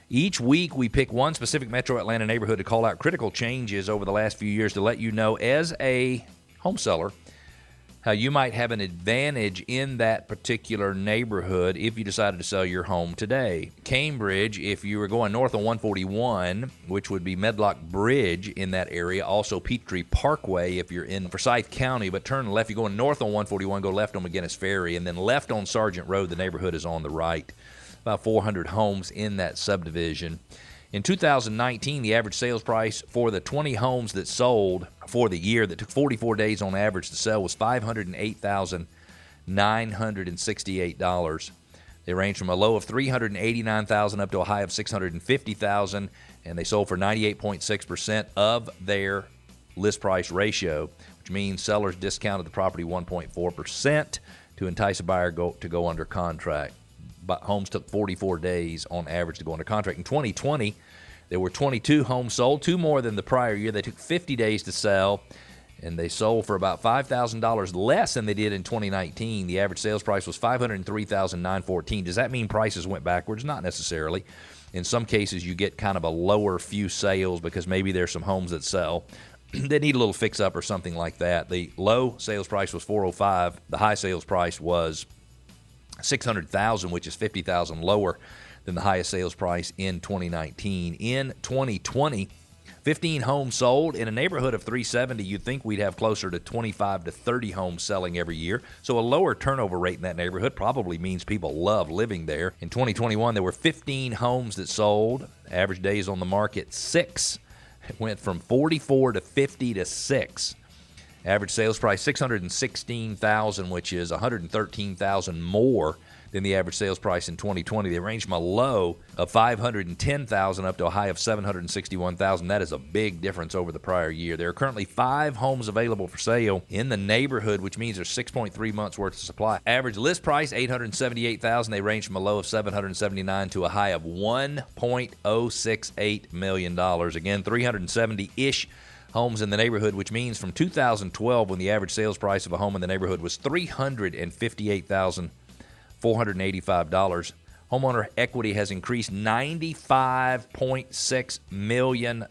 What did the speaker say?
Each week, we pick one specific Metro Atlanta neighborhood to call out critical changes over the last few years to let you know, as a home seller, how you might have an advantage in that particular neighborhood if you decided to sell your home today. Cambridge, if you were going north on 141, which would be Medlock Bridge in that area, also Peachtree Parkway if you're in Forsyth County, but turn left. You're going north on 141, go left on McGinnis Ferry, and then left on Sargent Road. The neighborhood is on the right. About 400 homes in that subdivision. In 2019, the average sales price for the 20 homes that sold for the year that took 44 days on average to sell was $508,968. They range from a low of $389,000 up to a high of $650,000, and they sold for 98.6% of their list price ratio, which means sellers discounted the property 1.4% to entice a buyer to go under contract. But homes took 44 days on average to go under contract. In 2020, there were 22 homes sold, 2 more than the prior year. They took 50 days to sell, and they sold for about $5,000 less than they did in 2019. The average sales price was $503,914. Does that mean prices went backwards? Not necessarily. In some cases, you get kind of a lower few sales because maybe there's some homes that sell that need a little fix-up or something like that. The low sales price was $405,000. The high sales price was $600,000, which is $50,000 lower than the highest sales price in 2019. In 2020, 15 homes sold in a neighborhood of 370. You'd think we'd have closer to 25 to 30 homes selling every year. So a lower turnover rate in that neighborhood probably means people love living there. In 2021, there were 15 homes that sold. Average days on the market, 6. It went from 44 to 50 to 6. Average sales price, $616,000, which is $113,000 more than the average sales price in 2020. They range from a low of $510,000 up to a high of $761,000. That is a big difference over the prior year. There are currently 5 homes available for sale in the neighborhood, which means there's 6.3 months worth of supply. Average list price, $878,000. They range from a low of $779,000 to a high of $1.068 million. Again, 370-ish homes in the neighborhood, which means from 2012, when the average sales price of a home in the neighborhood was $358,485, homeowner equity has increased $95.6 million.